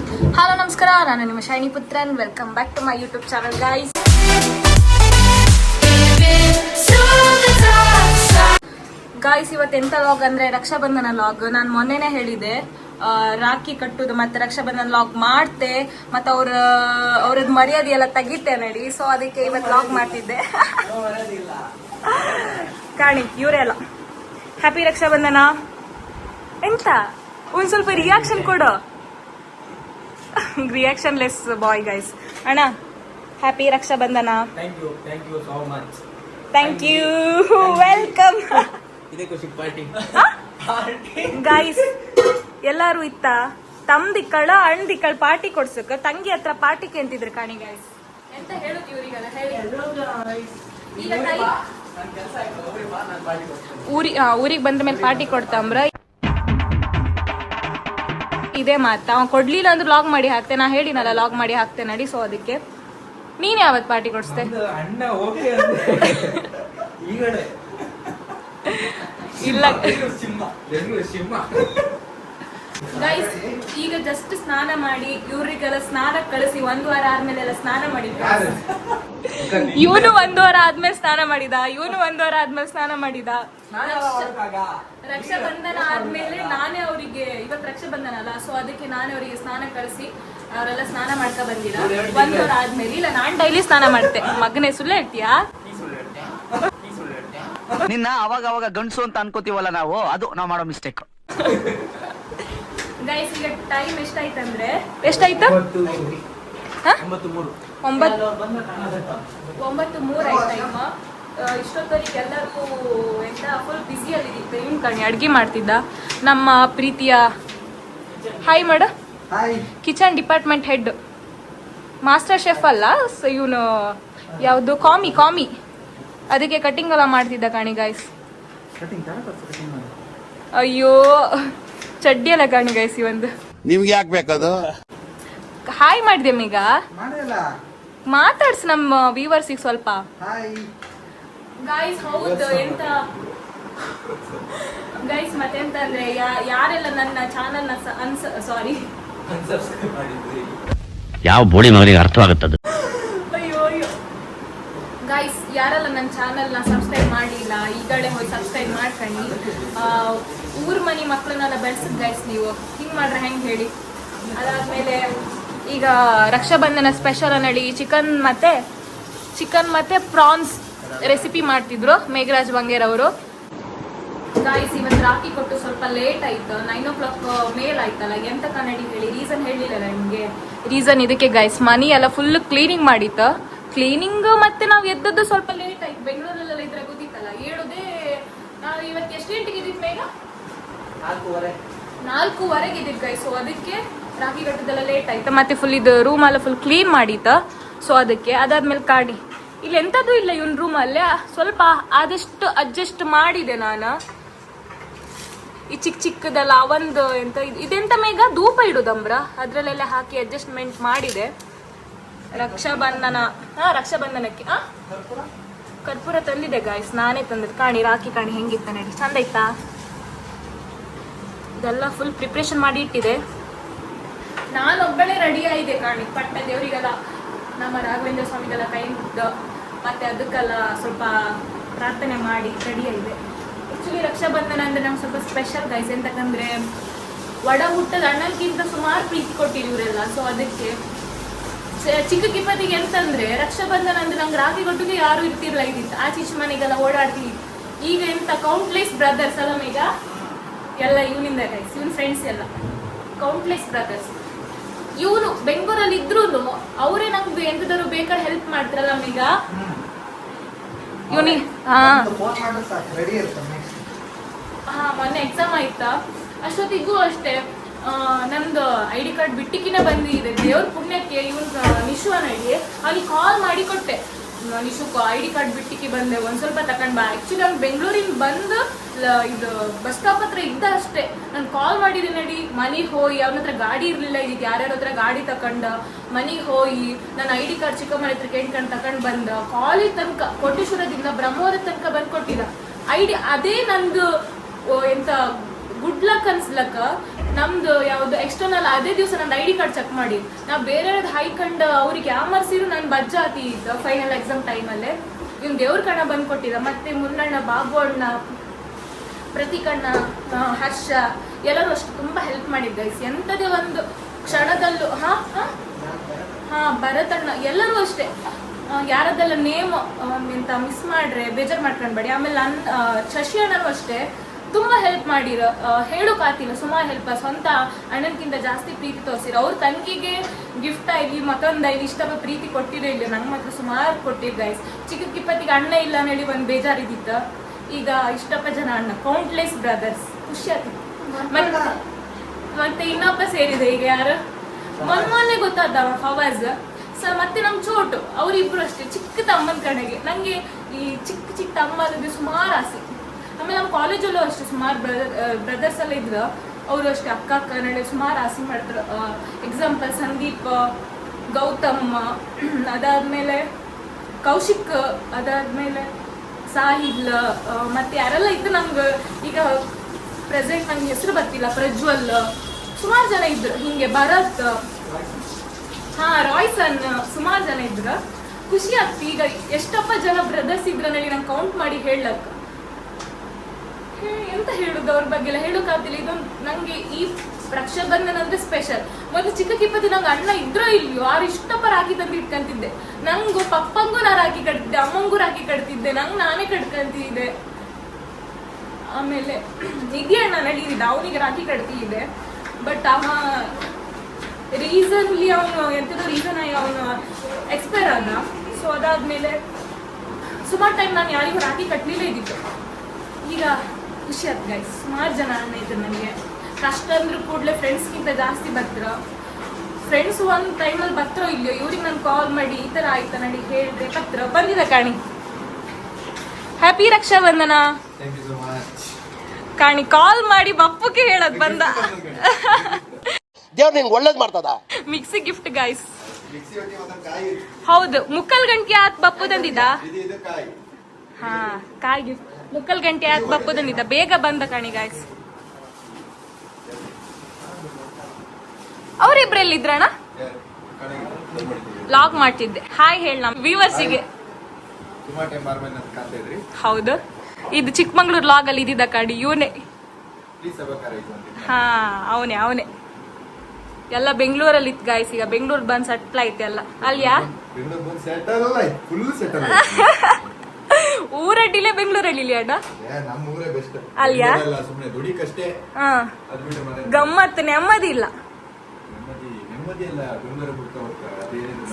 Hello ನಮಸ್ಕಾರ, ನಾನು ನಿಮ್ಮ Shiny Puthran. Welcome back to my YouTube channel guys. Guys, ಇವತ್ತು ಎಂತ ಲಾಗ್ ಅಂದ್ರೆ ರಕ್ಷಾಬಂಧನ ಲಾಗ್. ನಾನು ಮೊನ್ನೆನೇ ಹೇಳಿದೆ ರಾಖಿ ಕಟ್ಟುದು ಮತ್ತೆ ರಕ್ಷಾಬಂಧನ ಲಾಗ್ ಮಾಡ್ತೆ, ಮತ್ತೆ ಅವ್ರದ್ದು ಮರ್ಯಾದೆ ಎಲ್ಲ ತೆಗಿತೆ ನಡಿ. ಸೊ ಅದಕ್ಕೆ ಇವತ್ತು ಲಾಗ್ ಮಾಡ್ತಿದ್ದೆ. ಕಾಣಿ ಇವರೇ ಅಲ್ಲ. ಹ್ಯಾಪಿ ರಕ್ಷಾಬಂಧನ. ಎಂತ ಒಂದ್ ಸ್ವಲ್ಪ ರಿಯಾಕ್ಷನ್ ಕೊಡು. Reaction less bye guys. ಅಣ್ಣ happy Rakshabandhan. Thank you so much. Thank you, welcome. Guys ಎಲ್ಲಾರು ಇತ್ತ ತಮ್ದಿಕ್ಕಳ ಅಣ್ದಿಕ್ಕಳ ಪಾರ್ಟಿ ಕೊಡ್ಸಕ್ ತಂಗಿ ಹತ್ರ ಪಾರ್ಟಿ ಕೇಂತಿದ್ರು ಕಾಣಿ ಗೈಸ್. ಎಂತ ಹೇಳುದು ಇವ್ರಿಗೆಲ್ಲ ಹೇಳಿ. ಊರಿಗೆ ಬಂದ ಮೇಲೆ ಪಾರ್ಟಿ ಕೊಡ್ತಾಮ್ರ. ಇದೇ ಮಾತಾ, ಅವ ಕೊಡ್ಲಿಲ್ಲ ಅಂದ್ರೆ ಲಾಗ್ ಮಾಡಿ ಹಾಕ್ತೆ. ನಾ ಹೇಳಿನಲ್ಲ ಲಾಗ್ ಮಾಡಿ ಹಾಕ್ತೆ ನಡಿ. ಸೊ ಅದಕ್ಕೆ ನೀನ್ ಯಾವತ್ ಪಾರ್ಟಿ ಕೊಡ್ಸ್ತೆ? ಇಲ್ಲ ಗೈಸ್, ಈಗ ಜಸ್ಟ್ ಸ್ನಾನ ಮಾಡಿ ಇವ್ರಿಗೆಲ್ಲ ಸ್ನಾನ ಕಳಿಸಿ 1 ವಾರ ಆದ್ಮೇಲೆ ಎಲ್ಲ ಸ್ನಾನ ಮಾಡಿದ್ದ. ಇವನು 1 ವಾರ ಆದ್ಮೇಲೆ ಸ್ನಾನ ಮಾಡಿದ, ಇವನು 1 ವಾರ ಆದ್ಮೇಲೆ ಸ್ನಾನ ಮಾಡಿದ. ರಕ್ಷಾಬಂಧನ ಆದ್ಮೇಲೆ ನಾನೇ ಅವರಿಗೆ, ಇವತ್ತು ರಕ್ಷಾಬಂಧನ ಅಲ್ಲ, ಸೊ ಅದಕ್ಕೆ ನಾನೇ ಅವರಿಗೆ ಸ್ನಾನ ಕಳಿಸಿ ಅವರೆಲ್ಲ ಸ್ನಾನ ಮಾಡ್ತಾ ಬಂದಿರ 1 ವಾರ ಆದ್ಮೇಲೆ. ಇಲ್ಲ, ನಾನ್ ಡೈಲಿ ಸ್ನಾನ ಮಾಡ್ತೆ. ಮಗನೇ ಸುಳ್ಳು ಹೇಳ್ತೀಯಾ? ನಿನ್ನ ಅವಾಗ ಗಂಡಸು ಅಂತ ಅನ್ಕೋತೀವಲ್ಲ ನಾವು, ಅದು ನಾವು ಮಾಡೋ ಮಿಸ್ಟೇಕ್. ಗೈಸ್, ಈಗ ಟೈಮ್ ಎಷ್ಟಾಯ್ತಂದ್ರೆ ಎಷ್ಟಾಯ್ತು? 9:03 ಆಯ್ತಾ. ಇಷ್ಟೊತ್ತವರಿಗೆ ಎಲ್ಲರಿಗೂ ಎಂತ ಫುಲ್ ಬ್ಯುಸಿಯಲ್ಲಿದ್ದಿತ್ತು. ಇವ್ನು ಕಣಿ ಅಡ್ಗೆ ಮಾಡ್ತಿದ್ದ ನಮ್ಮ ಪ್ರೀತಿಯ ಹಾಯ್ ಮಾಡ kitchen department head, master chef ಅಲ್ಲ ಇವನು, ಯಾವುದು ಕಾಮಿ ಅದಕ್ಕೆ ಕಟಿಂಗ್ ಎಲ್ಲ ಮಾಡ್ತಿದ್ದ ಕಾಣಿ ಗೈಸ್. ಅಯ್ಯೋ ಚಡ್ಡಿ ಎಲ್ಲ ಕಾಣಿ ಗೈಸ್ ಇವಂದು. ನಿಮ್ಗೆ ಯಾಕೆ ಬೇಕದು? ಹಾಯ್ ಮಾಡಿದೆ ಈಗ ಮಾತಾಡ್ಸ್ ನಮ್ಮ ವ್ಯೂವರ್ಸಿಗೆ ಸ್ವಲ್ಪ. ಗೈಸ್ ಹೌದು, ಎಂತ ಗೈಸ್ ಮತ್ತೆಂತ ಅಂದ್ರೆ ಯಾರೆಲ್ಲ ನನ್ನ ಚಾನಲ್ ಸಾರಿ ಯಾವ ಬೋಳಿ ಮಗನಿಗೆ ಅರ್ಥವಾಗುತ್ತದೆ. ಅಯ್ಯೋ ಗೈಸ್, ಯಾರೆಲ್ಲ ನನ್ನ ಚಾನಲ್ ನ ಸಬ್ಸ್ಕ್ರೈಬ್ ಮಾಡಿಲ್ಲ ಈಗಲೇ ಹೋಗಿ ಸಬ್ಸ್ಕ್ರೈಬ್ ಮಾಡ್ಕೊಳ್ಳಿ. ಊರ್ ಮನಿ ಮಕ್ಕಳನ್ನೆಲ್ಲ ಬೆಳೆಸಿದ್ ಗೈಸ್ ನೀವು. ಹಿಂಗ್ ಮಾಡ್ರೆ ಹೆಂಗ್ ಹೇಳಿ? ಅದಾದ್ಮೇಲೆ ಈಗ ರಕ್ಷಾಬಂಧನ ಸ್ಪೆಷಲ್ ನಡಿ ಚಿಕನ್ ಮತ್ತೆ ಪ್ರಾನ್ಸ್ ರೆಸಿಪಿ ಮಾಡ್ತಿದ್ರು ಮೇಘರಾಜ್ ಬಂಗೇರ್ ಅವರು. ಗಾಯ್ಸ್, ಇವತ್ತು ರಾಖಿ ಕೊಟ್ಟು ಸ್ವಲ್ಪ ಲೇಟ್ ಆಯ್ತು. 9 o'clock ಮೇಲ್ ಆಯ್ತಲ್ಲ. ಎಂತ ಕನ್ನಡಿ ಹೇಳಿ? ರೀಸನ್ ಹೇಳಿಲ್ಲ ನಿಮ್ಗೆ. ರೀಸನ್ ಇದಕ್ಕೆ ಗೈಸ್, ಮನಿ ಎಲ್ಲ ಫುಲ್ ಕ್ಲೀನಿಂಗ್ ಮಾಡಿತ್ತು. ಕ್ಲೀನಿಂಗ್ ಮತ್ತೆ ನಾವು ಎದ್ದದ್ದು ಸ್ವಲ್ಪ ಲೇಟ್ ಆಯ್ತು. ಬೆಂಗಳೂರಲ್ಲೆಲ್ಲ ಇದ್ರೆ ಗೊತ್ತಿತ್ತಲ್ಲ, ಹೇಳುದೇ ನಾವು ಇವತ್ತು ಎಷ್ಟು ಗಂಟೆಗೆ ಇದ್ದಿದ್ದು ಮೇಘ? 4:15 ಇದ್ದಿದ್ದು ಗೈಸ್. ಸೊ ಅದಕ್ಕೆ ರಾಖಿ ಕಟ್ಟದೆಲ್ಲ ಲೇಟ್ ಆಯ್ತು. ಮತ್ತೆ ಫುಲ್ ಇದು ರೂಮ್ ಎಲ್ಲ ಫುಲ್ ಕ್ಲೀನ್ ಮಾಡಿತ್ತ. ಸೊ ಅದಕ್ಕೆ ಅದಾದ್ಮೇಲೆ ಕಾಡಿ ಇಲ್ಲಿ ಎಂತದ್ದು ಇಲ್ಲ ಇವನ್ ರೂಮ್ ಅಲ್ಲೇ ಸ್ವಲ್ಪ ಆದಷ್ಟು ಅಡ್ಜಸ್ಟ್ ಮಾಡಿದೆ ನಾನು. ಈ ಚಿಕ್ಕದೆಲ್ಲ ಒಂದು ಎಂತ ಇದೆಂತ ಮೇಘ ಧೂಪ ಇಡುದಂಬ್ರ ಅದ್ರಲ್ಲೆಲ್ಲ ಹಾಕಿ ಅಡ್ಜಸ್ಟ್ಮೆಂಟ್ ಮಾಡಿದೆ. ರಕ್ಷಾಬಂಧನಕ್ಕೆ ಕರ್ಪೂರ ತಂದಿದೆ ಗಾಯ್ಸ್, ನಾನೇ ತಂದಿದ್ದು. ಕಾಣಿ ರಾಖಿ ಕಾಣಿ ಹೆಂಗಿತ್ತ ನಡಿ, ಚಂದ ಆಯ್ತಾ? ಇದೆಲ್ಲ ಫುಲ್ ಪ್ರಿಪ್ರೇಷನ್ ಮಾಡಿ ಇಟ್ಟಿದೆ. ನಾನೊಬ್ಬಳೇ ರೆಡಿ ಆಗಿದೆ ಕಾಣಿ. ಪಟ್ಟ ದೇವರಿಗೆಲ್ಲ ನಮ್ಮ ರಾಘವೇಂದ್ರ ಸ್ವಾಮಿಗೆಲ್ಲ ಕೈ ಮುಗ್ದು ಮತ್ತೆ ಅದಕ್ಕೆಲ್ಲ ಸ್ವಲ್ಪ ಪ್ರಾರ್ಥನೆ ಮಾಡಿ ರೆಡಿ ಆಗಿದೆ. ಆಕ್ಚುಲಿ ರಕ್ಷಾಬಂಧನ ಅಂದ್ರೆ ನಮ್ಗೆ ಸ್ವಲ್ಪ ಸ್ಪೆಷಲ್ ಗೈಸ್. ಎಂತಕ್ಕಂದ್ರೆ ಒಡ ಹುಟ್ಟದ ಅಣ್ಣನ್ಗಿಂತ ಸುಮಾರು ಪ್ರೀತಿ ಕೊಟ್ಟಿರಿ ಇವರೆಲ್ಲ. ಸೊ ಅದಕ್ಕೆ ಚಿಕ್ಕ ಕಿಪ್ಪತ್ತಿಗೆ ಎಂತಂದ್ರೆ ರಕ್ಷಾಬಂಧನ ಅಂದ್ರೆ ನಂಗೆ ರಾಖಿ ಕೊಟ್ಟಿಗೆ ಯಾರು ಇರ್ತಿರ್ಲ ಇದ್ದಿತ್ತು. ಆಚೀಚೆ ಮನೆಗೆಲ್ಲ ಓಡಾಡ್ತೀವಿ. ಈಗ ಎಂತ ಕೌಂಟ್ಲೆಸ್ ಬ್ರದರ್ಸ್ ಅಲ್ಲ ಈಗ ಎಲ್ಲ ಇವನಿಂದ ಗೈಸ್, ಇವನ್ ಫ್ರೆಂಡ್ಸ್ ಎಲ್ಲ ಕೌಂಟ್ಲೆಸ್ ಬ್ರದರ್ಸ್. ಇವನು ಬೆಂಗಳೂರಲ್ಲಿ ಇದ್ರು ಅವರೇ ನಮ್ಗೆ ಎಂತದಾರು ಬೇಕಾದ್ರೆ ಹೆಲ್ಪ್ ಮಾಡ್ತಾರಲ್ಲ ಈಗ. ಇವನಿ ಮೊನ್ನೆ ಎಕ್ಸಾಮ್ ಆಯ್ತಾ, ಅಷ್ಟೊತ್ತಿಗೂ ಅಷ್ಟೇ ನಮ್ದು ID ಕಾರ್ಡ್ ಬಿಟ್ಟಿಕಿನ ಬಂದಿದೆ. ದೇವ್ರ ಪುಣ್ಯಕ್ಕೆ ಇವನ್ ನಿಶು ಅನ್ನಿ ಅವ್ನಿಗೆ ಕಾಲ್ ಮಾಡಿ ಕೊಟ್ಟೆ. ನಿಶು ID ಕಾರ್ಡ್ ಬಿಟ್ಟಿಕ್ಕೆ ಬಂದೆ, ಒಂದ್ ಸ್ವಲ್ಪ ತಕೊಂಡ್ ಬಾ. ಆಕ್ಚುಲಿ ಅವ್ನು ಬೆಂಗಳೂರಿಂದ ಬಂದು ಇದು ಬಸ್ ಸ್ಟಾಪ್ ಹತ್ರ ಇದ್ದ ಅಷ್ಟೇ. ನಾನು ಕಾಲ್ ಮಾಡಿದೆ ನಡಿ ಮನೆಗೆ ಹೋಗಿ. ಅವನ ಹತ್ರ ಗಾಡಿ ಇರ್ಲಿಲ್ಲ, ಇದಕ್ಕೆ ಯಾರ್ಯಾರ ಹತ್ರ ಗಾಡಿ ತಕೊಂಡ ಮನೆಗೆ ಹೋಗಿ ನನ್ನ ID ಕಾರ್ಡ್ ಚಿಕ್ಕಮ್ಮನ ಹತ್ರ ಕೇಳ್ಕೊಂಡು ತಕೊಂಡ್ ಬಂದ. ಕಾಲೇಜ್ ತನಕ ಕೋಟೇಶ್ವರದಿಂದ ಬ್ರಹ್ಮವರದ ತನಕ ಬಂದ್ ಕೊಟ್ಟಿಲ್ಲ ID. ಅದೇ ನಂದು ಎಂತ ಗುಡ್ ಲಕ್ ಅನ್ಸ್ಲಕ್ಕ. ನಮ್ದು ಯಾವ್ದು ಎಕ್ಸ್ಟರ್ನಲ್ ಅದೇ ದಿವಸ ನಂದು ID ಕಾರ್ಡ್ ಚೆಕ್ ಮಾಡಿ ನಾ ಬೇರೆ ಹೈಕಂಡ್ ಅವ್ರಿಗೆ ಯಾಮರ್ಸಿರು ನಾನು ಬಜ್ಜ ಆತಿದ್ದ ಫೈನಲ್ ಎಕ್ಸಾಮ್ ಟೈಮಲ್ಲೇ ಇವ್ನು ದೇವ್ರ ಕಣ್ಣ ಬಂದು ಕೊಟ್ಟಿದ್ದ ಮತ್ತೆ ಮುನ್ನಣ್ಣ ಬಾಬು ಅಣ್ಣ ಪ್ರತೀಕಣ್ಣ ಹರ್ಷ ಎಲ್ಲರೂ ಅಷ್ಟು ತುಂಬಾ ಹೆಲ್ಪ್ ಮಾಡಿದ್ದ ಎಂಥದೇ ಒಂದು ಕ್ಷಣದಲ್ಲೂ ಭರತಣ್ಣ ಎಲ್ಲರೂ ಅಷ್ಟೇ ಯಾರದೆಲ್ಲ ನೇಮ್ ಎಂತ ಮಿಸ್ ಮಾಡ್ರೆ ಬೇಜಾರು ಮಾಡ್ಕೊಂಡ್ಬೇಡಿ. ಆಮೇಲೆ ಶಶಿ ಅಣ್ಣನೂ ಅಷ್ಟೇ ತುಂಬಾ ಹೆಲ್ಪ್ ಮಾಡಿರ, ಹೇಳೋಕಾತಿಲ್ಲ ಸುಮಾರು ಹೆಲ್ಪ್. ಸ್ವಂತ ಅಣ್ಣನ್ಕಿಂತ ಜಾಸ್ತಿ ಪ್ರೀತಿ ತೋರಿಸಿರ. ಅವ್ರ ತಂಗಿಗೆ ಗಿಫ್ಟ್ ಆಗಿ ಮತ್ತೊಂದಾಗಿ ಇಷ್ಟಪ್ಪ ಪ್ರೀತಿ ಕೊಟ್ಟಿರೋ ಇಲ್ಲ, ನಂಗೆ ಮಾತ್ರ ಸುಮಾರು ಕೊಟ್ಟಿರ್ ಗೈಸ್. ಚಿಕ್ಕಪ್ಪಿಗೆ ಅಣ್ಣ ಇಲ್ಲ ಹೇಳಿ ಒಂದು ಬೇಜಾರಿದ್ದಿತ್ತ, ಈಗ ಇಷ್ಟಪ್ಪ ಜನ ಅಣ್ಣ, ಕೌಂಟ್ಲೆಸ್ ಬ್ರದರ್ಸ್, ಖುಷಿ ಆಗ್ತಿತ್ತು. ಮತ್ತೆ ಇನ್ನೊಬ್ಬ ಸೇರಿದೆ ಈಗ ಯಾರು ಮೊನ್ನೆ ಗೊತ್ತಾದವ ಫವಾಜ್ ಮತ್ತೆ ನಮ್ ಚೋಟು, ಅವರಿಬ್ರು ಅಷ್ಟೇ ಚಿಕ್ಕ ತಮ್ಮನ ಕಡೆಗೆ. ನಂಗೆ ಈ ಚಿಕ್ಕ ತಮ್ಮನಿಗೆ ಸುಮಾರು ಆಸೆ. ಆಮೇಲೆ ನಮ್ಮ ಕಾಲೇಜಲ್ಲೂ ಅಷ್ಟೇ ಸುಮಾರು ಬ್ರದರ್ಸ್ ಎಲ್ಲ ಇದ್ರು, ಅವರು ಅಷ್ಟೇ ಅಕ್ಕ ನಡೆ ಸುಮಾರು ಆಸೆ ಮಾಡಿದ್ರು. ಎಕ್ಸಾಂಪಲ್ ಸಂದೀಪ್, ಗೌತಮ್, ಅದಾದ್ಮೇಲೆ ಕೌಶಿಕ್, ಅದಾದ್ಮೇಲೆ ಸಾಹಿಲ್, ಮತ್ತೆ ಯಾರೆಲ್ಲ ಇದ್ದು ನಮ್ಗೆ ಈಗ ಪ್ರೆಸೆಂಟ್ ನಂಗೆ ಹೆಸರು ಬರ್ತಿಲ್ಲ, ಪ್ರಜ್ವಲ್, ಸುಮಾರು ಜನ ಇದ್ರು ಹಿಂಗೆ, ಭರತ್, ರಾಯ್ಸನ್, ಸುಮಾರು ಜನ ಇದ್ರು. ಖುಷಿ ಆಗ್ತಿ ಈಗ ಎಷ್ಟಪ್ಪ ಜನ ಬ್ರದರ್ಸ್ ಇದ್ರಲ್ಲಿ ನಂಗೆ ಕೌಂಟ್ ಮಾಡಿ ಹೇಳಕ್ ಎಂತ ಹೇಳುದು ಅವ್ರ ಬಗ್ಗೆ ಎಲ್ಲ ಹೇಳೋಕಾಗ್ತಿಲ್ಲ. ಇದೊಂದು ನಂಗೆ ಈ ರಕ್ಷಾಬಂಧನ ಅಂದ್ರೆ ಸ್ಪೆಷಲ್. ಮೊದಲು ಚಿಕ್ಕಪ್ಪಿಗೆ ನಂಗೆ ಅಣ್ಣ ಇದ್ರೋ ಇಲ್ವೋ ಆರು ಇಷ್ಟಪ್ಪ ರಾಖಿ ತಂದು ಇಟ್ಕೊಂತಿದ್ದೆ. ನಂಗೂ ಪಪ್ಪಂಗೂ ನಾ ರಾಖಿ ಕಟ್ತಿದ್ದೆ, ಅಮ್ಮಂಗೂ ರಾಖಿ ಕಟ್ತಿದ್ದೆ, ನಂಗೆ ನಾನೇ ಕಟ್ಕೊಂತಿದ್ದೆ. ಆಮೇಲೆ ನಿಧಿ ಅಣ್ಣ ನಡೀತಿದ್ದ, ಅವನಿಗೆ ರಾಖಿ ಕಟ್ತಿದ್ದೆ. ಬಟ್ ಅವ ರೀಸನ್ಲಿ ಅವನು ಎಂಥದ್ದು ರೀಸನ್ ಆಗಿ ಅವನು ಎಕ್ಸ್ಪೈರ್ ಆದ. ಸೊ ಅದಾದ್ಮೇಲೆ ಸುಮಾರು ಟೈಮ್ ನಾನು ಯಾರಿಗೂ ರಾಖಿ ಕಟ್ಟಲಿಲ್ಲೇ ಇದ್ದಿತ್ತು. ಈಗ ಖುಷಿ ಆಯ್ತು ಗೈಸ್, ಸುಮಾರು ಜನ ಅಣ್ಣ ಇದ್ರು ನನಗೆ. ಕಷ್ಟ ಅಂದ್ರೂ ಕೂಡಲೇ ಫ್ರೆಂಡ್ಸ್ಗಿಂತ ಜಾಸ್ತಿ ಬರ್ತ್ರ. ಫ್ರೆಂಡ್ಸ್ ಒಂದು ಟೈಮಲ್ಲಿ ಬರ್ತ್ರೋ ಇಲ್ಲೋ ಇವ್ರಿಗೆ ನಾನು ಕಾಲ್ ಮಾಡಿ ಈ ಥರ ಆಯ್ತಾ ನಡಿ ಹೇಳಿದ್ರೆ ಬರ್ತ್ರ. ಬಂದಿದೆ ಕಾಣಿ, ಹ್ಯಾಪಿ ರಕ್ಷಾಬಂಧನ ಕಾಣಿ. ಕಾಲ್ ಮಾಡಿ ಬಪ್ಪಕ್ಕೆ ಹೇಳೋದು ಬಂದ. ದೇವ್ರು ನಿನ್ಗೆ ಒಳ್ಳೇದ್ ಮಾಡ್ತದ. Mixie gift guys. ಹೌದು, ಮುಕ್ಕಲ್ ಗಂಟೆ ಆತ್ ಬಪ್ಪು ತಂದಿದ್ದ. ಹಾ, ಕಾಯಿ ಗಿಫ್ಟ್ ಮುಕ್ಕಲ್ ಗಂಟೆ ಆತ್ ಬಪ್ಪು ತಂದಿದ್ದ. ಬೇಗ ಬಂದ ಕಾಣಿ ಗೈಸ್. ಅವರಿಬ್ರೆಲ್ಲಿದ್ರಣ್ಣ? ಲಾಗ್ ಮಾಡ್ತಿದ್ದೆ. ಹಾಯ್ ಹೇಳ ನಮ್ಮ ವ್ಯೂವರ್ಸಿಗೆ. ಹೌದು, ಇದು ಚಿಕ್ಕಮಂಗ್ಳೂರ್ ಲಾಗ್ ಅಲ್ಲಿ ಇದ್ದಿದ್ದ ಕಾಡಿ ಇವನೇ. ಹಾ, ಅವನೇ ಎಲ್ಲ ಬೆಂಗಳೂರಲ್ಲಿ ಇತ್ತು ಗಾಯ್ಸ್. ಈಗ ಬೆಂಗಳೂರು ಬಂದ್ ಸೆಟ್ಲ್ ಐತೆ ಎಲ್ಲ. ಅಲ್ಯಾ ಊರಡ್ಡಿಲೇ ಬೆಂಗಳೂರಲ್ಲಿ ಅಣ್ಣ ಅಲ್ಯಾ? ಗಮ್ಮತ್ ನೆಮ್ಮದಿ ಇಲ್ಲ,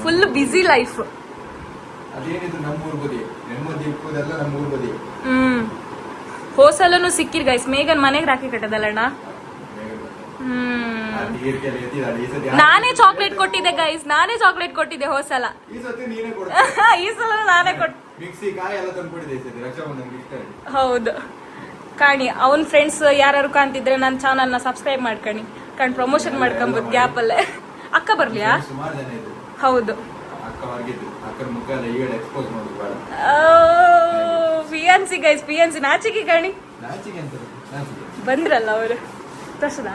ಫುಲ್ ಬಿಸಿ ಲೈಫ್. ಹೋಸಲನು ಸಿಕ್ಕಿರ್ ಗೈಸ್. ಮೇಘನ್ ಮನೆಗೆ ರಾಖಿ ಕಟ್ಟದಲ್ಲಣ್ಣ. ನಾನೇ ಚಾಕ್ಲೇಟ್ ಕೊಟ್ಟಿದ್ದೆ ಗೈಸ್, ನಾನೇ ಚಾಕ್ಲೇಟ್ ಕೊಟ್ಟಿದ್ದೆ ಹೋಸಲ. ಈ ಸಲ ನಾನೇ ಹೌದು ಕಾಣಿ. ಅವನ್ ಫ್ರೆಂಡ್ಸ್ ಯಾರು ಕಾಣ್ತಿದ್ರೆ ನನ್ನ ಚಾನಲ್ ನ ಸಬ್ಸ್ಕ್ರೈಬ್ ಮಾಡ್ಕಣಿ, ಕಂಡು ಪ್ರಮೋಷನ್ ಮಾಡ್ಕೊಂಬೋದು ಗ್ಯಾಪ್ ಅಲ್ಲೇ. ಅಕ್ಕ ಬರ್ಲಿಯಾ? ಹೌದು, ಪಿಯನ್ಸಿ ಗೈಸ್, ಪಿಯನ್ಸಿ ನಾಚಿಕೆ ಕಾಣಿ. ಬಂದ್ರಲ್ಲ ಅವರು ತೋರ್ಸದ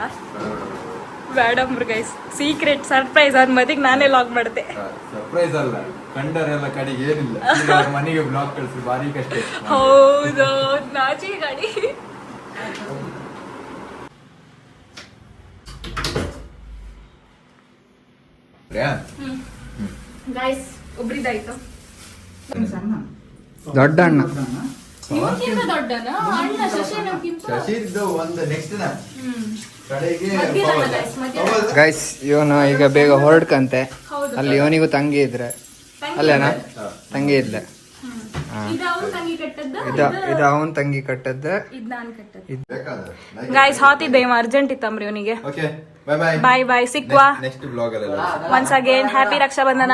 ಬೇಡಂಬ್ರು ಗೈಸ್. ಸೀಕ್ರೆಟ್ ಸರ್ಪ್ರೈಸ್ ಅವ್ರ ಮದಿಗೆ ನಾನೇ ಲಾಗ್ ಮಾಡ್ದೆ. ಸರ್ಪ್ರೈಸ್ ಅಲ್ಲ, ಕಂಡರೆಲ್ಲ ಕಡೆಗೆ ಏನಿಲ್ಲ, ಮನೆಗೆ ಬ್ಲಾಗ್ ಕಳಿಸಿ ಬಾರಿ ಕಷ್ಟ. ಹೌದು, ನಾಚಿಕೆ ಗಾಡಿ. ಗೈಸ್ ಒಬ್ರಿದಾಯ್ತು. ದೊಡ್ಡ ಅಣ್ಣ ನಿಮ್ಗಿಂತ ದೊಡ್ಡನ ಅಣ್ಣ ಶಶಿ ನಮ್ಗಿಂತ. ಶಶಿದ್ದು ಒಂದು ನೆಕ್ಸ್ಟ್ ಕಡೆಗೆ ಗೈಸ್. ಇವನು ಈಗ ಬೇಗ ಹೊರಡ್ಕಂತೆ. ಅಲ್ಲಿ ಇವನಿಗೂ ತಂಗಿ ಇದ್ರೆ ಅಲ್ಲೇನಾ? ತಂಗಿ ಇದ್ಲೆ. ಇದು ಅವನ್ ತಂಗಿ ಕಟ್ಟದ್ದ. ಗೈಸ್ ಹಾತಿದ್ದೆ ಇವ ಅರ್ಜೆಂಟ್ ಇತ್ತಂಬ್ರಿ ಇವನಿಗೆ. Okay, bye bye bye bye, ಸಿಕ್ವಾ ನೆಕ್ಸ್ಟ್ ಬ್ಲಾಗ್ ಅಲ್ಲಿ. Once again happy Rakshabandhan.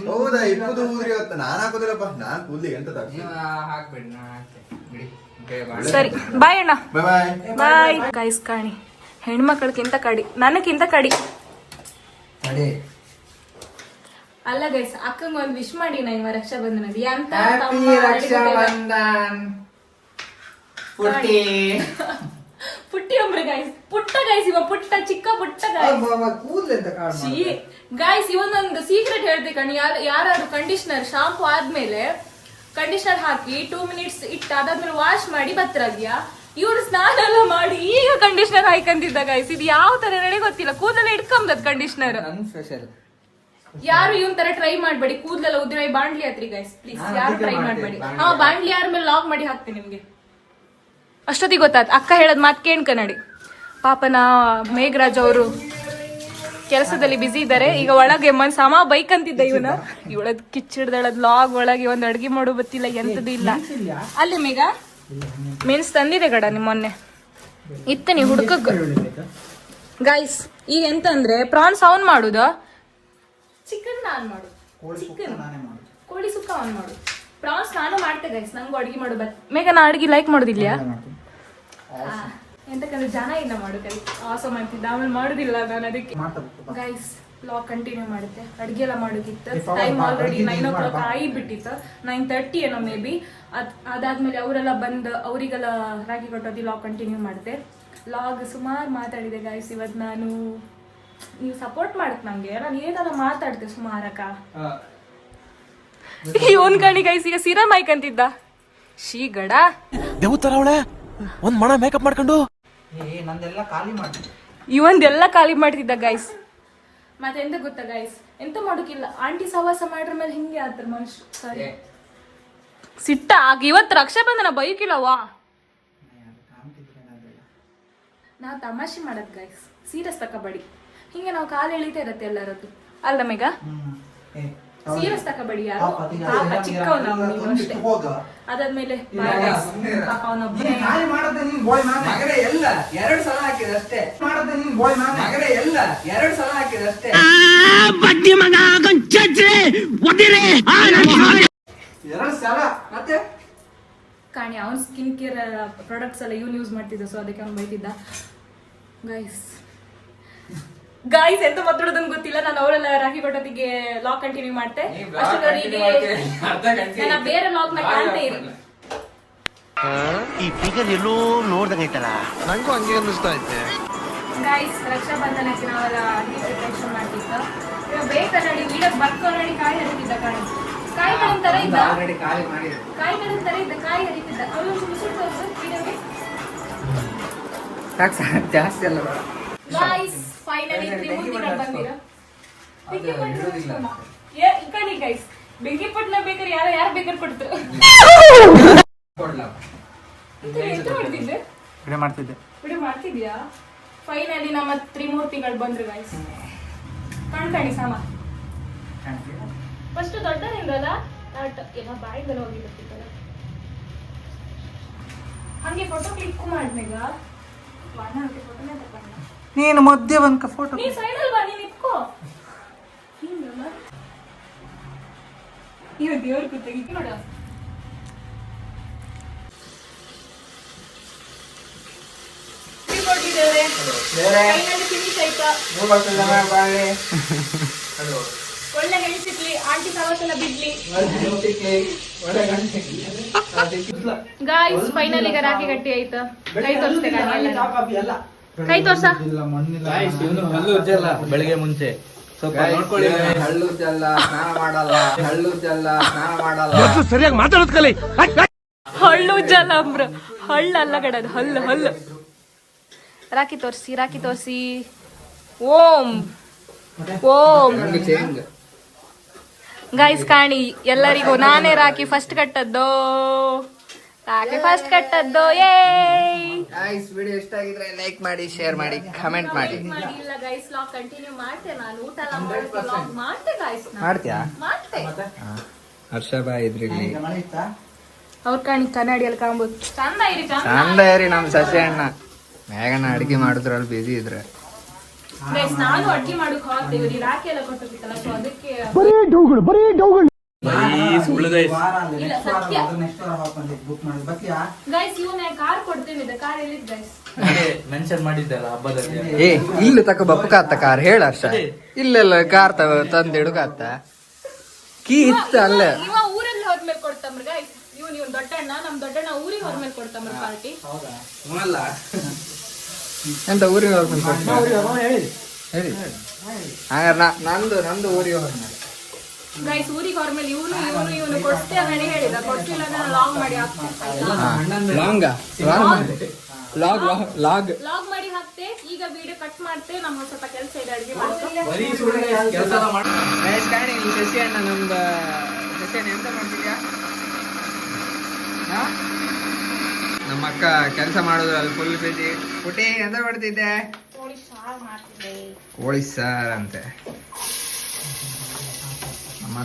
ಹೌದಾ, ಇಪ್ಪದು ಊದ್ರಿ ಹೊತ್ತ ನಾನು ಹಾಕೋದಿಲ್ಲಪ್ಪ, ನಾನು ಕೂದ್ಲಿಗೆ ಎಂತ ಸರಿ ಬಾಯ್ ಅಣ್ಣ. Bye bye bye guys. ಕಾಣಿ ಹೆಣ್ಮಕ್ಳಕ್ಕಿಂತ ಕಡಿ, ನನಕ್ಕಿಂತ ಕಡಿ ಅಲ್ಲ ಗೈಸ್. ಅಕ್ಕಂಗ ಒಂದ್ ವಿಶ್ ಮಾಡಿ ನಾ ಇವ ರಕ್ಷಾಬಂಧನದ ಅಂತ ಪುಟ್ಟಿ ಅಂಬ್ರಿ ಗೈಸ್. ಪುಟ್ಟ ಗೈಸ್, ಇವ ಪುಟ್ಟ ಚಿಕ್ಕ ಪುಟ್ಟ ಗೈಸ್. ಇವನೊಂದು ಸೀಕ್ರೆಟ್ ಹೇಳ್ದೆ ಕಣಿ, ಯಾರು ಕಂಡೀಷನರ್ ಶಾಂಪೂ ಆದ್ಮೇಲೆ ಕಂಡೀಷನರ್ ಹಾಕಿ 2 ಮಿನಿಟ್ಸ್ ಇಟ್ಟು ಅದಾದ್ಮೇಲೆ ವಾಶ್ ಮಾಡಿ ಬತ್ತರಾಗ್ಯಾ, ಇವ್ರು ಸ್ನಾನ ಎಲ್ಲ ಮಾಡಿ ಈಗ ಕಂಡೀಷನರ್ ಹಾಕಂತಿದ್ದ ಗೈಸ್. ಇದು ಯಾವ ತರ ನನಗೆ ಗೊತ್ತಿಲ್ಲ, ಕೂದಲೆಲ್ಲ ಇಟ್ಕೊಂಬದ್ ಕಂಡೀಷನರ್. ಯಾರು ಇವನ್ ತರ ಟ್ರೈ ಮಾಡ್ಬೇಡಿ, ಕೂದಲೆಲ್ಲ ಉದ್ರೈ ಬಾಂಡ್ಲಿ ಹತ್ರಿ ಗೈಸ್ ಪ್ಲೀಸ್, ಯಾರು ಟ್ರೈ ಮಾಡ್ಬೇಡಿ. ಬಾಂಡ್ಲಿ ಯಾರ ಮೇಲೆ ಲಾಕ್ ಮಾಡಿ ಹಾಕ್ತೀನಿ ನಿಮ್ಗೆ. ಅಷ್ಟೊತ್ತಿಗೆ ಗೊತ್ತಾಯ್ತು ಅಕ್ಕ ಹೇಳದ್ ಮಾತ್ ಕೇಳ್ಕ ನಡಿ. ಪಾಪನ ಮೇಘರಾಜ್ ಅವರು ಕೆಲಸದಲ್ಲಿ ಬಿಸಿ ಇದ್ದಾರೆ. ಈಗ ಒಳಗೆ ಸಮ ಬೈಕ್ ಅಂತಿದ್ದ ಇವಳದ್ ಕಿಚ್ಚಿಡ್ದಳದ್ ಲಾಗ್ ಒಳಗೆ ಒಂದ್ ಅಡ್ಗೆ ಮಾಡೋ ಗೊತ್ತಿಲ್ಲ, ಎಂತದ್ದು ಇಲ್ಲ. ಅಲ್ಲಿ ಮೇಘ ಮೆಣಸ್ ತಂದಿದೆ ಗಡ ನಿಮ್ ಮೊನ್ನೆ ಇತ್ತ, ನೀ ಹುಡ್ಕ ಗೈಸ್. ಈಗ ಎಂತ ಅಂದ್ರೆ ಪ್ರಾನ್ಸ್ ಅವನ್ ಮಾಡುದ, ಚಿಕನ್ ನಾನ್ ಮಾಡು, ಚಿಕನ್ ಕೋಳಿ ಸುಕ್ಕ ಅವನ್ ಮಾಡು, ಪ್ರಾನ್ಸ್ ನಾನು ಮಾಡ್ತೆ ಗೈಸ್. ನಂಗೂ ಅಡ್ಗೆ ಮಾಡು ಮೇಘ. ನಾ ಅಡ್ಗೆ ಲೈಕ್ ಮಾಡುದಿಲ್ಲ ಎಂತಕ್ಕಂದ್ರೆ ಜನ ಇಲ್ಲ ಮಾಡು ಕೈ ಆಸಮ್ ಅಂತಿದ್ದ, ಆಮೇಲೆ ಮಾಡುದಿಲ್ಲ ನಾನು ಅದಕ್ಕೆ. ಗೈಸ್ ಲಾಗ್ ಕಂಟಿನ್ಯೂ ಮಾಡುತ್ತೆ. ಅಡ್ಗೆ ಎಲ್ಲ ಮಾಡೋದಿತ್ತು, ಟೈಮ್ ಆಲ್ರೆಡಿ 9 o'clock ಆಗಿಬಿಟ್ಟಿತ್ತು, 9:30 ಏನೋ ಮೇ ಬಿ. ಅದಾದ್ಮೇಲೆ ಅವರೆಲ್ಲ ಬಂದು ಅವರಿಗೆಲ್ಲ ರಾಖಿ ಕೊಟ್ಟೋದಿ ಲಾಗ್ ಕಂಟಿನ್ಯೂ ಮಾಡುತ್ತೆ. ಲಾಗ್ ಸುಮಾರು ಮಾತಾಡಿದೆ ಗೈಸ್ ಇವತ್ತು ನಾನು. ನೀವು ಸಪೋರ್ಟ್ ಮಾಡತ್ ನಂಗೆ, ನಾನು ಏನಾರ ಮಾತಾಡ್ತೆ ಸುಮಾರಕ್ಕ. ಇವನ್ ಕಣಿ ಗೈಸ್ ಈಗ ಸಿರಾ ಮೈಕ್ ಅಂತಿದ್ದ, ಶೀಗಡ ದೇವತರ ಅವಳೆ ಒಂದ್ ಮಣ ಮೇಕಪ್ ಮಾಡ್ಕೊಂಡು ಇವಂದೆಲ್ಲ ಖಾಲಿ ಮಾಡ್ತಿದ್ದ ಗೈಸ್. ಮತ್ತೆ ಎಂತ ಗೊತ್ತಾ ಗೈಸ್, ಎಂತ ಮಾಡೋಕಿಲ್ಲ, ಆಂಟಿ ಸವಾಸ ಮಾಡ್ರ ಮೇಲೆ ಹಿಂಗೆ ಆತರ ಮನುಷ್ಯ. ಸಾರಿ ಸಿಟ್ಟ ಆಗ ಇವತ್ತು ರಕ್ಷಾಬಂಧನ ಬೈಕಿಲ್ಲವಾ, ನಾವು ತಮಾಷೆ ಮಾಡದ್ ಗೈಸ್, ಸೀರಿಯಸ್ ತಕಬಡಿ. ಹಿಂಗೆ ನಾವು ಕಾಲು ಎಳಿತಾ ಇರತ್ತೆ ಎಲ್ಲರದ್ದು ಅಲ್ಲ ಮೇಘ, ಸೀರಿಯಸ್ ತಕಬಡಿ. ಯಾರು ಚಿಕ್ಕವನ ನೀನು ಅಷ್ಟೇ. ಅದಾದ್ಮೇಲೆ ಕಾಣಿ ಅವನ್ ಸ್ಕಿನ್ ಕೇರ್ ಪ್ರಾಡಕ್ಟ್ಸ್ ಎಲ್ಲ ಇವನ್ ಯೂಸ್ ಮಾಡ್ತಿದ್ದ, ಸೊ ಅದಕ್ಕೆ ಅವ್ನು ಬೈತಿದ್ದ ಗೈಸ್. ಎಂತ ಮಾತಾಡೋದನ್ ಗೊತ್ತಿಲ್ಲ, ನಾನು ಅವರೆಲ್ಲ ರಾಖಿ ಕೊಟ್ಟೋದಿಗೆ ಲಾಗ್ ಕಂಟಿನ್ಯೂ ಮಾಡ್ತೆ. ನನ್ನ ಬೇರೆ ಲಾಗ್ ನ ಕಾಣ್ತಾ ಇರಿ. ಈ ಫಿಗರ್ ಎಲ್ಲೋ ನೋಡ್ದಂಗೈತಲ್ಲ, ನಂಗೂ ಹಂಗೆ ಅನ್ನಿಸ್ತಾ ಐತೆ. ಗೈಸ್ ರಕ್ಷಾಬಂಧನಕ್ಕೆ ನಾವೆಲ್ಲ ಪ್ರಿಪರೇಷನ್ ಮಾಡ್ತಿದ್ದ. ಇವಾಗ ಬೇಕಲ್ಲ ವಿಡಿಯೋ ಬರ್ಕೋರಡಿ ಕಾಯಿ ಹರಿತಿದ್ದ. ಕಾಯಿ ಕಡಿನ ತರ ಇದ್ದ, ಕಾಯಿ ಕಡಿನ ತರ ಇದ್ದ, ಕಾಯಿ ಹರಿತಿದ್ದ. ಅವಳು ಮುಸುರು ತೋರಿಸು ವಿಡಿಯೋಗೆ ಜಾಸ್ತಿ ಅಲ್ಲ. ಗೈಸ್ ಫೈನಲಿ ತ್ರಿಮೂರ್ತಿಗಳು ಬಂದಿರ. ಕಣಿ ಗೈಸ್ ಬೆಂಕಿ ಪಟ್ನ ಬೇಕಾದ್ರೆ ಯಾರು ಬೇಕಾದ್ರೆ ಕೊಡ್ತಾರೆ. ವಿಡಿಯೋ ಮಾಡ್ತಿದ್ಯಾ? ಫೈನಲಿ ನಮ್ಮ ತ್ರಿಮೂರ್ತಿಗಳು ಬಂದ್ರು ಗೈಸ್. ಕಣ್ಕಣಿ ಸಮ ಫಸ್ಟ್ ದೊಡ್ಡದಿಂದಲ್ಲ ಏನೋ ಬಾಯಿಗೆಲ್ಲ ಹೋಗಿ ಬರ್ತಿದ್ದಲ್ಲ, ಹಂಗೆ ಫೋಟೋ ಕ್ಲಿಕ್ ಮಾಡ್ಮೇಗ ಫೋಟೋನೇ ತಗೊಂಡ. ನೀನು ಮಧ್ಯೆ ಬಂದ್ಕ ಫೋಟೋ ನೀ ಸೈಡ್ ಅಲ್ವಾ, ನೀನ್ ಇಟ್ಕೋ ಹಿಂಗಲ್ಲ. ಇವ ದೇವ್ರ ಕೂತಾಗಿ ನೋಡ. ಒಳ್ಳೆ ಹೆಣ್ಸಿಕ್ಲಿ, ಆಂಟಿ ಸವಾಸೆಲ್ಲ ಬಿಡ್ಲಿ ಗಾಯ್ಸ್. ಫೈನಲ್ ಈಗ ರಾಖಿ ಗಟ್ಟಿ ಆಯ್ತು. ಕೈ ತೋರಿಸ್ತೆ, ಕೈ ತೋರ್ಸ. ಬೆಳಿಗ್ಗೆ ಮುಂಚೆ ಸರಿಯಾಗಿ ಮಾತಾಡೋದ್ ಕಲಿ. ಹಳ್ಳು ಜಲ ಅಂಬ್ರ, ಹಳ್ಳಲ್ಲ ಗಡದು, ಹಲ್ಲು ಹಲ್ಲು. ರಾಖಿ ತೋರ್ಸಿ, ರಾಖಿ ತೋರ್ಸಿ. ಓಂ ಓಂ ಗೈಸ್ ಕಾಣಿ ಎಲ್ಲರಿಗೂ ನಾನೇ ರಾಖಿ ಫಸ್ಟ್ ಕಟ್ಟದ್ದು, ರಾಖಿ ಫಸ್ಟ್ ಕಟ್ಟದ್ದು. ಗೈಸ್ ವಿಡಿಯೋ ಇಷ್ಟ ಆಗಿದ್ರೆ ಲೈಕ್ ಮಾಡಿ, ಶೇರ್ ಮಾಡಿ, ಕಮೆಂಟ್ ಮಾಡಿ. ಇಲ್ಲ ಗೈಸ್ ಲಾಗ್ ಕಂಟಿನ್ಯೂ ಮಾಡ್ತೆ. ನಾನು ಊಟ ಎಲ್ಲ ಮಾಡಿ ಲಾಗ್ ಮಾಡ್ತೆ ಗೈಸ್. ಮಾಡ್ತೀಯಾ? ಮಾಡ್ತೆ. ಹರ್ಷಬಾ ಇದ್ರಲ್ಲಿ ಅವ್ರ ಕಾಣಿ ಕನ್ನಡಿಯಲ್ಲಿ ಕಾಣ್ಬೋದು. ಚಂದ ಇರಿ, ಚಂದ ಇರಿ. ನಮ್ ಸಸಿ ಅಣ್ಣ ಮೇಘನ ಅಡಿಗೆ ಮಾಡಿದ್ರಲ್ಲಿ ಬಿಸಿ ಇದ್ರೆ ಗೈಸ್ ನಾನು ಅಡ್ಗೆ ಮಾಡಕ್ ಹೋಗ್ತೇವೆ. ರಾಖಿ ಎಲ್ಲ ಕೊಟ್ಟಿತ್ತಲ್ಲ, ಸೊ ಅದಕ್ಕೆ ಗೈಸ್ ಇವನೇ ಕಾರ್ ಕೊಡ್ತೇವೆ. ಕಾರ್ ಎಲ್ಲಿದ್ ಗೈಸ್ ಮೆನ್ಷನ್ ಮಾಡಿದ್ದಲ್ಲ ಹಬ್ಬದಲ್ಲಿ. ಏ ಇಲ್ಲಿ ತಕ ಬಪ್ಪಕಾತ ಕಾರ್ ಹೇಳ ಹರ್ಷ. ಇಲ್ಲೆಲ್ಲ ಕಾರ್ ತಂದು ಹಿಡುಕಾತ ಕೀ ಇತ್ತ ಅಲ್ಲ. ಇವ ಊರಲ್ಲಿ ಹೋದ್ಮೇಲೆ ಕೊಡ್ತಾಮ್ರ ಗೈಸ್. ಇವ್ನು ದೊಡ್ಡಣ್ಣ, ನಮ್ ದೊಡ್ಡಣ್ಣ ಊರಿಗೆ ಹೋದ್ಮೇಲೆ ಕೊಡ್ತಾಮ್ರ ಪಾರ್ಟಿ. ಎಂತ ಊರಿಗೆ ಹೋಗ್ಬೇಕು ಹೇಳಿ ಹಾಗಾದ್ರೆ ನಂದು ಊರಿಗೆ ಹೋಗ್ಬೇಕು ಗೈಸ್ ಊರಿಗೆ ಹೊರಮೇಲೆ ಇವನು ಕೊಡ್ತೇ ಹಣೆ ಹೇಳಿದ ಕೊಡ್ತಿಲ್ಲ ಅಂದ್ರೆ ಲಾಗ್ ಮಾಡಿ ಹಾಕ್ತೆ ಲಾಗ್ ಮಾಡಿ ಹಾಕ್ತೆ. ಈಗ ವಿಡಿಯೋ ಕಟ್ ಮಾಡ್ತೆ. ನಮ್ಗೆ ಸ್ವಲ್ಪ ಕೆಲಸ ಇದೆ, ಅಡುಗೆ ಮಾಡ್ತೀವಿ. ಶಶಿ ಅಣ್ಣ ನಮ್ದು ಶಶಿ ಅಣ್ಣ ಎಂತ ಮಾಡ್ತಿದ್ಯಾ? ನಮ್ಮ ಅಕ್ಕ ಕೆಲಸ ಮಾಡೋದು ಅಲ್ಲಿ ಫುಲ್ ಬಿಸಿ. ಪುಟಿ ಎಂತ ಮಾಡ್ತಿದ್ದೆ? ಕೋಳಿ ಸಾರ್ ಅಂತೆ. ನಮ್ಮ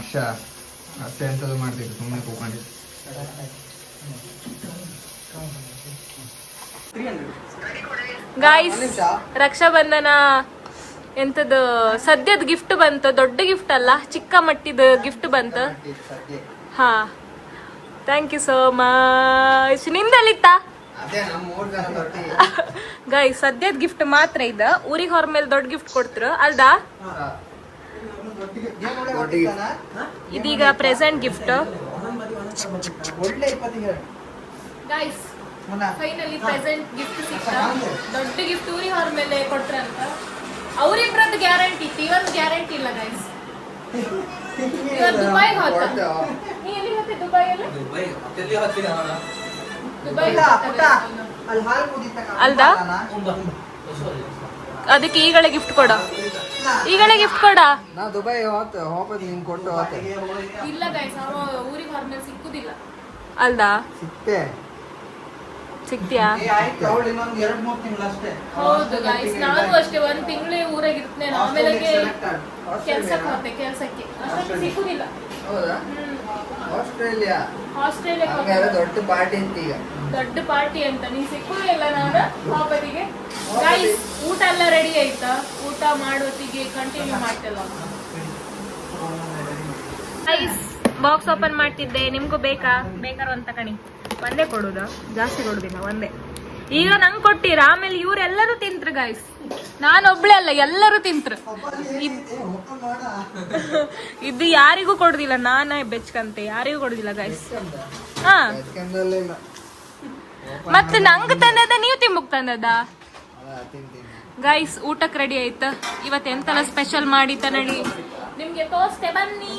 ಅತ್ತೆ ಎಂತದ್ದು ಮಾಡ್ತಿದ್ರು, ಸುಮ್ಮನೆ ಕೂಕೊಂಡಿದ್ದು. ಗಾಯ್ಸ್ ರಕ್ಷಾಬಂಧನ ಎಂತದ್ದು ಸದ್ಯದ ಗಿಫ್ಟ್ ಬಂತು. ದೊಡ್ಡ ಗಿಫ್ಟ್ ಅಲ್ಲ, ಚಿಕ್ಕ ಮಟ್ಟಿದ ಗಿಫ್ಟ್ ಬಂತು. ಹಾ, ಥ್ಯಾಂಕ್ ಯು ಸೋ ಮಚ್. ನಿಂದಲ್ಲಿತ್ತ ಗಾಯ್ಸ್? ಸದ್ಯದ ಗಿಫ್ಟ್ ಮಾತ್ರ ಇದ. ಊರಿಗೆ ಹೊರ ಮೇಲೆ ದೊಡ್ಡ ಗಿಫ್ಟ್ ಕೊಡ್ತಿರು ಅಲ್ದಾ? ಇದೀಗ present gift guys. Finally present gift ಸಿಕ್ತ. ದೊಡ್ಡ ಗಿಫ್ಟ್ ಊರಿಗೆ ಹೊರ ಮೇಲೆ ಕೊಟ್ರಂತ. ಅವರಿಬ್ರದ್ದು ಗ್ಯಾರಂಟಿ ಇತ್ತು, ಇವತ್ತು ಗ್ಯಾರಂಟಿ ಇಲ್ಲ ಗೈಸ್. ಇವತ್ತು ದುಬೈಗೆ ಹೋದ. ನೀ ಎಲ್ಲಿ ಹೋಗ್ತಿ? ದುಬೈಯಲ್ಲಿ ಅಲ್ದಾ? ಅದಕ್ಕೆ ಈಗಲೇ ಗಿಫ್ಟ್ ಕೊಡ, ಈಗಲೇ ಗಿಫ್ಟ್ ಕೊಡ. ನಾ ದುಬೈ ಹೋಗೋದು ನಿಂಗೆ ಕೊಟ್ಟು ಹೋಗ್ತೆ. ಇಲ್ಲ ಗೈಸ್, ಊರಿಗೆ ಹೊರ ಮೇಲೆ ಸಿಕ್ಕುದಿಲ್ಲ ಅಲ್ದಾ? ಸಿಕ್ತಿಯಾ? ಹೌದು ಗೈಸ್, ನಾನು ಅಷ್ಟೇ 1 ತಿಂಗಳೇ ಊರಾಗಿರ್ತೇನೆ. ಆಮೇಲೆ ಕೆಲ್ಸಕ್ಕೆ ಹೋಗ್ತೆ. ಕೆಲ್ಸಕ್ಕೆ ಅಷ್ಟೊಂದು ಸಿಕ್ಕುದಿಲ್ಲ. ಆಸ್ಟ್ರೇಲಿಯಾ ದೊಡ್ಡ ಪಾರ್ಟಿ ಅಂತ. ಈಗ ದೊಡ್ಡ ಪಾರ್ಟಿ ಅಂತ ನೀ ಸಿಕ್ಕುದಿಲ್ಲ. ನಾನು ಪಾಪದಿಗೆ ಗೈಸ್ ಊಟ ಎಲ್ಲ ರೆಡಿ ಆಯ್ತಾ? ಊಟ ಮಾಡೋತಿಗೆ ಕಂಟಿನ್ಯೂ ಮಾಡ್ತಿಲ್ಲ ಗೈಸ್. ಬಾಕ್ಸ್ ಓಪನ್ ಮಾಡ್ತಿದ್ದೆ. ನಿಮ್ಗೂ ಬೇಕಾರು ಅಂತ ಕಣಿ. ಒಂದೇ ಕೊಡುದ, ಜಾಸ್ತಿ ಕೊಡುದಿಲ್ಲ, ಒಂದೇ. ಈಗ ನಂಗೆ ಕೊಟ್ಟಿರ, ಆಮೇಲೆ ಇವ್ರೆಲ್ಲರೂ ತಿಂತ್ರು ಗೈಸ್. ನಾನೊಬ್ಳೆ ಅಲ್ಲ, ಎಲ್ಲರೂ ತಿಂತ್ರು. ಇದು ಯಾರಿಗೂ ಕೊಡುದಿಲ್ಲ, ನಾನೇ ಬೆಚ್ಕಂತೆ. ಯಾರಿಗೂ ಕೊಡುದಿಲ್ಲ ಗೈಸ್. ಹಾ, ಮತ್ತೆ ನಂಗೆ ತಂದದ, ನೀವು ತಿಂಬುಕ್ ತಂದದ ಗೈಸ್. ಊಟಕ್ಕೆ ರೆಡಿ ಆಯ್ತು. ಇವತ್ತು ಎಂತೆಲ್ಲ ಸ್ಪೆಷಲ್ ಮಾಡಿ ತನಡಿ ನಿಮ್ಗೆ ತೋರಿಸ್ತೆ. ಬನ್ನಿ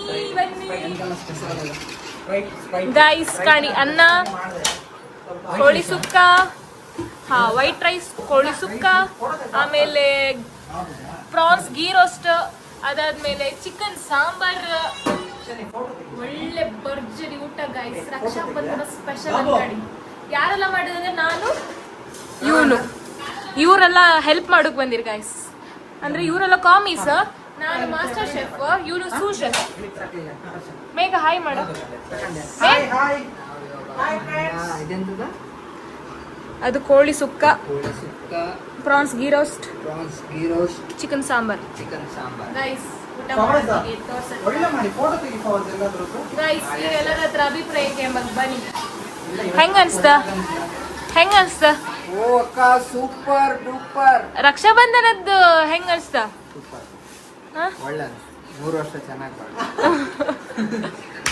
ಗೈಸ್. ಕಾಣಿ, ಅನ್ನ, ಕೋಳಿ ಸುಕ್ಕ, ಹಾ ವೈಟ್ ರೈಸ್, ಕೋಳಿ ಸುಕ್ಕ, ಆಮೇಲೆ ಪ್ರಾನ್ಸ್ ಗೀ ರೋಸ್ಟ್, ಅದಾದ್ಮೇಲೆ ಚಿಕನ್ ಸಾಂಬಾರ್. ಒಳ್ಳೆ ಭರ್ಜರಿ ಊಟ ಗೈಸ್. ರಕ್ಷಾಬಂಧನ ಸ್ಪೆಷಲ್ ಅಂಗಡಿ. ಯಾರೆಲ್ಲ ಮಾಡಿದ್ರೆ ನಾನು, ಇವರೆಲ್ಲ ಹೆಲ್ಪ್ ಮಾಡೋಕ್ ಬಂದಿರ್ ಗೈಸ್. ಅಂದ್ರೆ ಇವರೆಲ್ಲ ಕಾಮೀಸ್, ನಾನು ಮಾಸ್ಟರ್ ಶೆಫ್, ಇವನು ಸೂ ಶೆಫ್. ಮೇಘ ಹಾಯ್ ಮಾಡು. ಅದು ಕೋಳಿ ಸುಕ್ಕ, prawns ghee roast, chicken sambar guys. ಊಟ ಮಾಡಿ ಗೈಸ್. ಈಗ ಎಲ್ಲರ ಹತ್ರ ಅಭಿಪ್ರಾಯಕ್ಕೆ ಬನ್ನಿ. ಹೆಂಗ ಅನ್ಸ್ತ? ಓ ಅಕ್ಕ ಸೂಪರ್ ಡೂಪರ್. ರಕ್ಷಾಬಂಧನದ್ದು ಹೆಂಗ ಅನ್ಸ್ತ? ಒಳ್ಳೆ 3 ವರ್ಷ ಚೆನ್ನಾಗಿ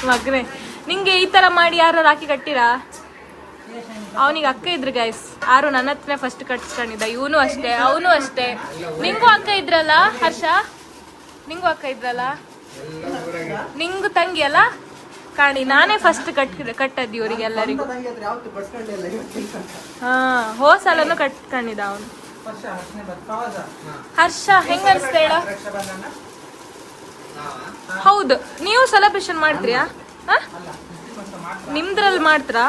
ಮಗನೇ, ನಿಂಗೆ ಈ ತರ ಮಾಡಿ ಯಾರು ರಾಖಿ ಕಟ್ಟಿರಾ? ಅವನಿಗೆ ಅಕ್ಕ ಇದ್ರು ಗೈಸ್. ಯಾರು ನನ್ನ ಹತ್ರ ಫಸ್ಟ್ ಕಟ್ಸ್ಕೊಂಡಿದ್ದ. ಇವನು ಅಷ್ಟೇ, ಅವನು ಅಷ್ಟೇ. ನಿಂಗೂ ಅಕ್ಕ ಇದ್ರಲ್ಲ ಹರ್ಷ? ನಿಂಗೂ ಅಕ್ಕ ಇದ್ರಲ್ಲ? ನಿಂಗೂ ತಂಗಿ ಅಲ್ಲ ಕಾಣಿ. ನಾನೇ ಫಸ್ಟ್ ಕಟ್ಟದ್ದು ಇವ್ರಿಗೆಲ್ಲರಿಗೂ. ಹಾ, ಹೋಸಲನು ಕಟ್ಕೊಂಡಿದ್ದ ಅವನು. ಹರ್ಷ ಹೆಂಗ ಅನ್ಸ್ತ ಹೇಳ? ಹೌದು, ನೀವು ಸೆಲೆಬ್ರೇಷನ್ ಮಾಡ್ತೀರಾ? ನಿಮ್ದ್ರಲ್ಲಿ ಮಾಡ್ತೀರಾ?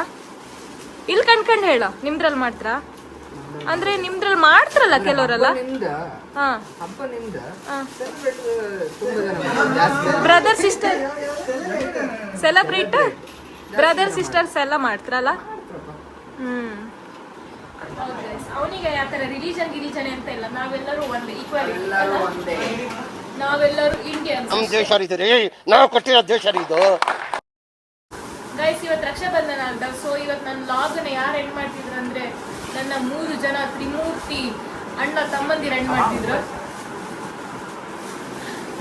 ಇಲ್ಲಿ ಕಣ್ಕಂಡು ಹೇಳ, ನಿಮ್ದ್ರಲ್ಲಿ ಮಾಡ್ತೀರಾ? ಅಂದ್ರೆ ನಿಮ್ದ್ರಲ್ಲಿ ಮಾಡ್ತಾರಲ್ಲ ಕೆಲವರೆಲ್ಲ. ಹಾ, brother sister celebrate, brother sisters ಎಲ್ಲ ಮಾಡ್ತಾರಲ್ಲ. ಅವನಿಗೆ ಯಾತರ ರಿಲಿಜನ್ ಅಂತ ಇಲ್ಲ. ನಾವೆಲ್ಲರೂ ಒಂದೇ, ಈಕ್ವಲ್. ನಾವೆಲ್ಲರೂ ಇಂಡಿಯನ್ಸ್. ನಾವು ಕೊಟ್ಟಿರೋ ದೇಶ ಇದು ಗೈಸ್. ಇವತ್ತು ರಕ್ಷಾಬಂಧನ ಅಂತ. ಸೊ ಇವತ್ತು ನನ್ನ ಲಾಗ್ನ ಯಾರು ಎಂಡ್ ಮಾಡ್ತಿದ್ರು ಅಂದ್ರೆ ನನ್ನ 3 ಜನ ತ್ರಿಮೂರ್ತಿ ಅಣ್ಣ ತಮ್ಮಂದಿರು ಎಂಡ್ ಮಾಡ್ತಿದ್ರು.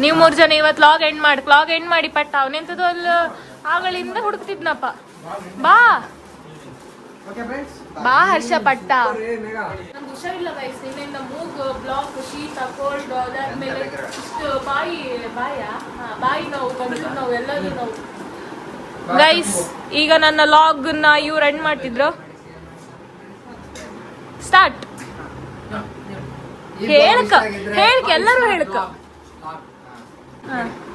ನೀವು 3 ಜನ ಇವತ್ತು ಲಾಗ್ ಎಂಡ್ ಮಾಡಿ ಪಟ್ಟ. ಅವನೆಂತದ್ದು ಅಲ್ಲಿ ಆಗಳಿಂದ ಹುಡುಕ್ತಿದ್ನಪ್ಪ. ಬಾ ಹರ್ಷ ಪಟ್ಟ. ಹುಷಾರಿಲ್ಲ ಗೈಸ್, ನಿನ್ನೆಯಿಂದ ಮೂಗು ಬ್ಲಾಕ್, ಶೀತ, ಕೋಲ್ಡ್, ಅದಾದ್ಮೇಲೆ ಇಷ್ಟು ಬಾಯಿ ನೋವು, ಗಂಟಲು ನೋವು, ಎಲ್ಲದೂ ನೋವು. ಗೈಸ್ ಈಗ ನನ್ನ ಲಾಗ್ ನ ಇವ್ರು ಎಂಡ್ ಮಾಡ್ತಿದ್ರು. ಸ್ಟಾರ್ಟ್. ಹೇಳ್ಕ ಎಲ್ಲರೂ ಹೇಳ್ಕ.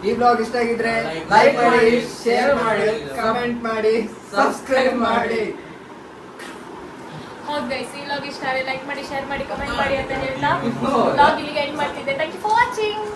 ಈ ಬ್ಲಾಗ್ ಇಷ್ಟ ಆಗಿದ್ರೆ ಲೈಕ್ ಮಾಡಿ, ಶೇರ್ ಮಾಡಿ, ಕಮೆಂಟ್ ಮಾಡಿ, ಸಬ್ಸ್ಕ್ರೈಬ್ ಮಾಡಿ. ಹೌದು ಗೈಸ್, ಈ ಲಾಗ್ ಇಷ್ಟ ಆದರೆ ಲೈಕ್ ಮಾಡಿ, ಶೇರ್ ಮಾಡಿ, ಕಮೆಂಟ್ ಮಾಡಿ ಅಂತ ಹೇಳ್ತಾ ಲಾಗ್ ಇಲ್ಲಿಗೆ ಎಂಡ್ ಮಾಡ್ತಿದ್ದೆ. Thank you for watching.